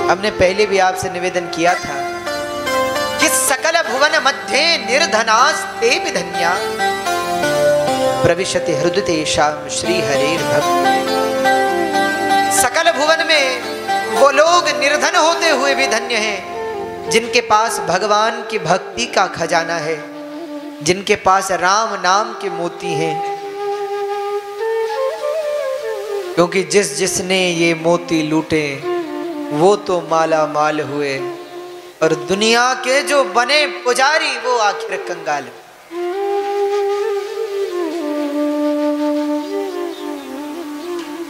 हमने पहले भी आपसे निवेदन किया था कि सकल भुवन मध्य निर्धनास्ते विधन्या प्रविशति हृदय शाम श्री हरेर भक्त। सकल भुवन में वो लोग निर्धन होते हुए भी धन्य हैं जिनके पास भगवान की भक्ति का खजाना है, जिनके पास राम नाम के मोती हैं। क्योंकि जिसने ये मोती लूटे वो तो माला माल हुए, और दुनिया के जो बने पुजारी वो आखिर कंगाल।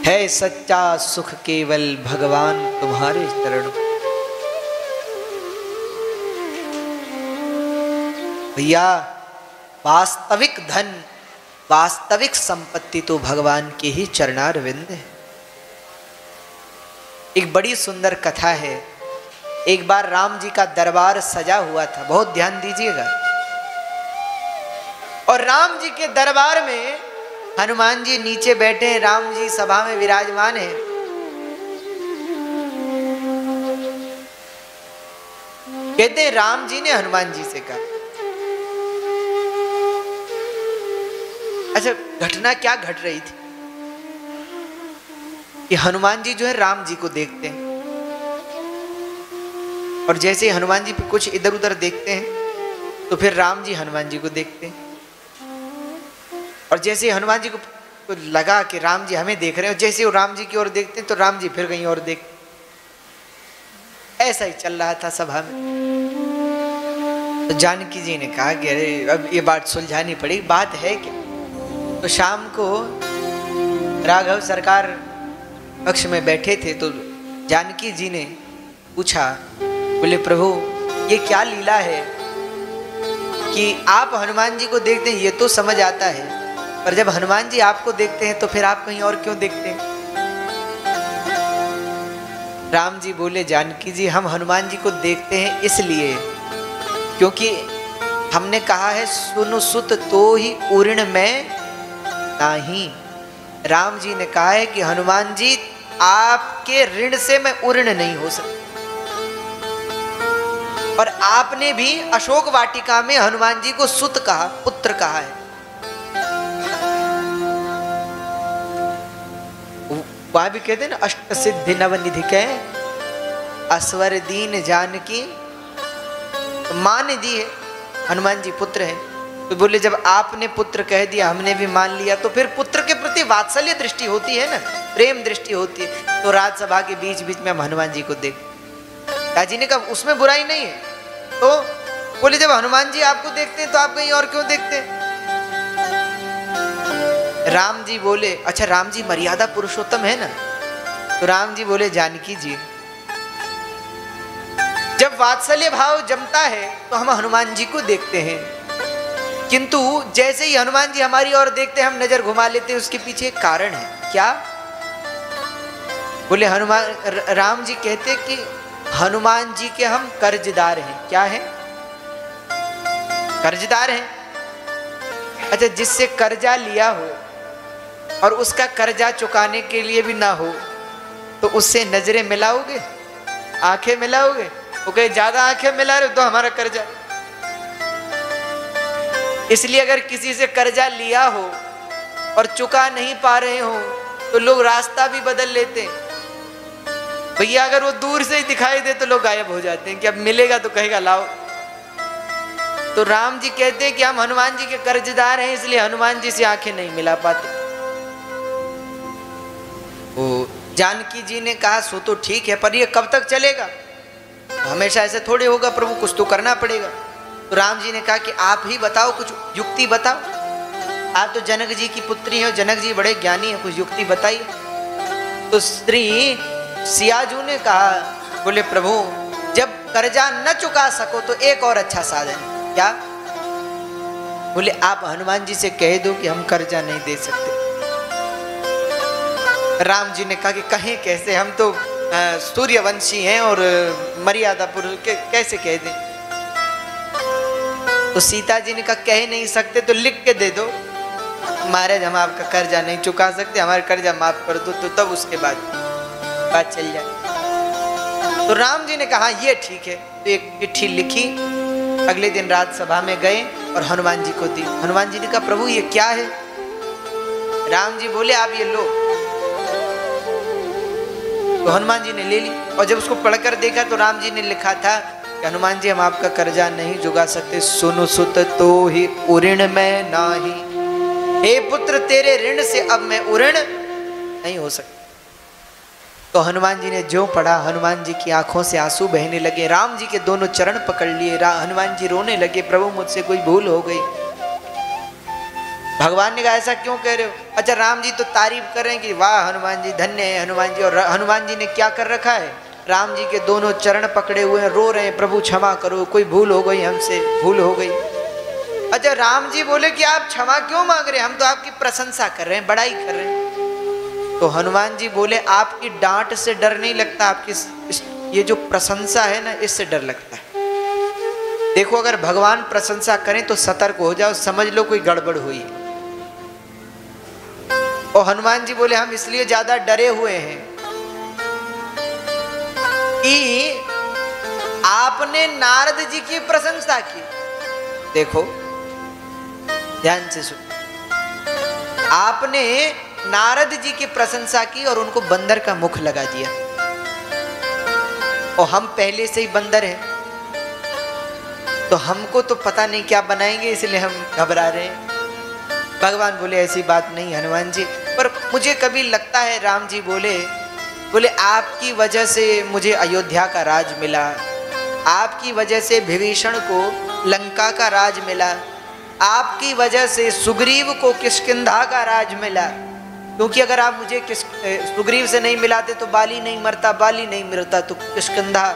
है सच्चा सुख केवल भगवान तुम्हारे चरण। भैया वास्तविक धन, वास्तविक संपत्ति तो भगवान के ही चरणारविंद है। एक बड़ी सुंदर कथा है। एक बार राम जी का दरबार सजा हुआ था, बहुत ध्यान दीजिएगा। और राम जी के दरबार में हनुमान जी नीचे बैठे हैं, राम जी सभा में विराजमान हैं। कहते हैं राम जी ने हनुमान जी से कहा, अच्छा घटना क्या घट रही थी कि हनुमान जी जो है राम जी को देखते हैं, और जैसे हनुमान जी पे कुछ इधर उधर देखते हैं तो फिर राम जी हनुमान जी को देखते हैं, और जैसे हनुमान जी को लगा कि राम जी हमें देख रहे हैं, जैसे वो राम जी की ओर देखते हैं तो राम जी फिर कहीं और देखते। ऐसा ही चल रहा था सभा में। तो जानकी जी ने कहा कि अरे अब ये बात सुलझानी पड़ेगी, बात है क्या। तो शाम को राघव सरकार कक्ष में बैठे थे तो जानकी जी ने पूछा, बोले प्रभु ये क्या लीला है कि आप हनुमान जी को देखते हैं, ये तो समझ आता है, पर जब हनुमान जी आपको देखते हैं तो फिर आप कहीं और क्यों देखते हैं। राम जी बोले, जानकी जी हम हनुमान जी को देखते हैं इसलिए क्योंकि हमने कहा है सुनु सुत तो ही उऋण में नहीं। राम जी ने कहा है कि हनुमान जी आपके ऋण से मैं उऋण नहीं हो सकता। और आपने भी अशोक वाटिका में हनुमान जी को सुत कहा, पुत्र कहा है। वहां भी कहते हैं ना, अष्ट सिद्धि नवनिधि के अस्वर दीन जानकी, तो मान दी है हनुमान जी पुत्र हैं। तो बोले जब आपने पुत्र कह दिया हमने भी मान लिया, तो फिर पुत्र के प्रति वात्सल्य दृष्टि होती है ना, प्रेम दृष्टि होती है। तो राजसभा के बीच बीच में हम हनुमान जी को देख, राजी ने कहा उसमें बुराई नहीं है। तो बोले जब हनुमान जी आपको देखते हैं तो आप कहीं और क्यों देखते हैं। राम जी बोले, अच्छा राम जी मर्यादा पुरुषोत्तम है ना। तो राम जी बोले, जानकी जी जब वात्सल्य भाव जमता है तो हम हनुमान जी को देखते हैं, किंतु जैसे ही हनुमान जी हमारी ओर देखते हैं हम नजर घुमा लेते हैं, उसके पीछे एक कारण है। क्या? बोले हनुमान, राम जी कहते कि हनुमान जी के हम कर्जदार हैं। क्या है? कर्जदार हैं। अच्छा जिससे कर्जा लिया हो और उसका कर्जा चुकाने के लिए भी ना हो तो उससे नजरें मिलाओगे, आंखें मिलाओगे? वो कहे ज्यादा आंखें मिला रहे हो तो हमारा कर्जा। इसलिए अगर किसी से कर्जा लिया हो और चुका नहीं पा रहे हो तो लोग रास्ता भी बदल लेते हैं। भैया अगर वो दूर से ही दिखाई दे तो लोग गायब हो जाते हैं कि अब मिलेगा तो कहेगा लाओ। तो राम जी कहते हैं कि हम हनुमान जी के कर्जदार हैं, इसलिए हनुमान जी से आंखें नहीं मिला पाते। वो जानकी जी ने कहा सो तो ठीक है, पर ये कब तक चलेगा? हमेशा ऐसे थोड़े होगा प्रभु, कुछ तो करना पड़ेगा। तो राम जी ने कहा कि आप ही बताओ, कुछ युक्ति बताओ। आप तो जनक जी की पुत्री हो, जनक जी बड़े ज्ञानी हैं, कुछ युक्ति बताइए। तो श्री सियाजू ने कहा, बोले प्रभु जब कर्जा न चुका सको तो एक और अच्छा साधन। क्या? बोले आप हनुमान जी से कह दो कि हम कर्जा नहीं दे सकते। राम जी ने कहा कि कहें कैसे, हम तो सूर्यवंशी हैं और मर्यादा पुरुष के कैसे कह दें। तो सीता जी ने कहा कह नहीं सकते तो लिख के दे दो, महाराज हम आपका कर्जा नहीं चुका सकते, हमारा कर्जा माफ कर दो, तो तब उसके बाद बात चल जाए। तो राम जी ने कहा ये ठीक है, तो एक चिट्ठी लिखी, अगले दिन रात सभा में गए और हनुमान जी को दी। हनुमान जी ने कहा प्रभु ये क्या है? राम जी बोले आप ये लो। तो हनुमान जी ने ले ली और जब उसको पढ़कर देखा तो राम जी ने लिखा था कि हनुमान जी हम आपका कर्जा नहीं चुका सकते, सुनु सुत तो ही उऋण में नाही, हे पुत्र तेरे ऋण से अब मैं उऋण नहीं हो सकता। तो हनुमान जी ने जो पढ़ा, हनुमान जी की आंखों से आंसू बहने लगे। राम जी के दोनों चरण पकड़ लिए, हनुमान जी रोने लगे, प्रभु मुझसे कोई भूल हो गई। भगवान ने कहा ऐसा क्यों कह रहे हो? अच्छा राम जी तो तारीफ कर रहे हैं कि वाह हनुमान जी धन्य है हनुमान जी। और हनुमान जी ने क्या कर रखा है? राम जी के दोनों चरण पकड़े हुए हैं, रो रहे हैं प्रभु क्षमा करो, कोई भूल हो गई, हमसे भूल हो गई। अच्छा राम जी बोले कि आप क्षमा क्यों मांग रहे हैं? हम तो आपकी प्रशंसा कर रहे हैं, बड़ाई कर रहे हैं। तो हनुमान जी बोले आपकी डांट से डर नहीं लगता, आपकी ये जो प्रशंसा है ना इससे डर लगता है। देखो अगर भगवान प्रशंसा करें तो सतर्क हो जाओ, समझ लो कोई गड़बड़ हुई है। और हनुमान जी बोले हम इसलिए ज्यादा डरे हुए हैं कि आपने नारद जी की प्रशंसा की। देखो ध्यान से सुनो, आपने नारद जी की प्रशंसा की और उनको बंदर का मुख लगा दिया, और हम पहले से ही बंदर हैं तो हमको तो पता नहीं क्या बनाएंगे, इसलिए हम घबरा रहे हैं। भगवान बोले ऐसी बात नहीं हनुमान जी, पर मुझे कभी लगता है, राम जी बोले आपकी वजह से मुझे अयोध्या का राज मिला, आपकी वजह से विभीषण को लंका का राज मिला, आपकी वजह से सुग्रीव को किष्किंधा का राज मिला। क्योंकि अगर आप मुझे सुग्रीव से नहीं मिलाते तो बाली नहीं मरता, बाली नहीं मरता तो किष्किंधा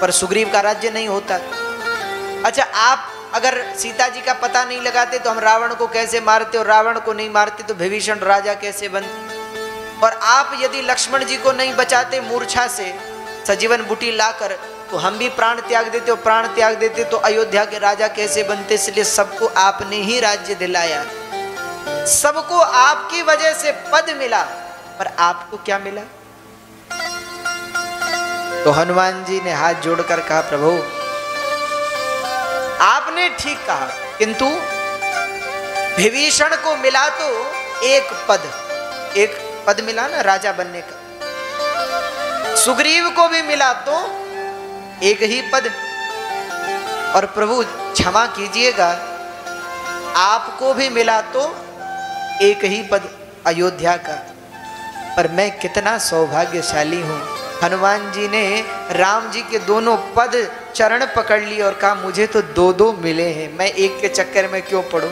पर सुग्रीव का राज्य नहीं होता। अच्छा आप अगर सीता जी का पता नहीं लगाते तो हम रावण को कैसे मारते, और रावण को नहीं मारते तो विभीषण राजा कैसे बनते। और आप यदि लक्ष्मण जी को नहीं बचाते मूर्छा से सजीवन बूटी लाकर, तो हम भी प्राण त्याग देते, और प्राण त्याग देते तो अयोध्या के राजा कैसे बनते। इसलिए सबको आपने ही राज्य दिलाया, सबको आपकी वजह से पद मिला, पर आपको क्या मिला? तो हनुमान जी ने हाथ जोड़कर कहा प्रभु आपने ठीक कहा, किंतु विभीषण को मिला तो एक पद मिला ना राजा बनने का, सुग्रीव को भी मिला तो एक ही पद। और प्रभु क्षमा कीजिएगा आपको भी मिला तो एक ही पद अयोध्या का, पर मैं कितना सौभाग्यशाली हूं। हनुमान जी ने राम जी के दोनों पद चरण पकड़ लिए और कहा मुझे तो दो दो मिले हैं, मैं एक के चक्कर में क्यों पड़ूं।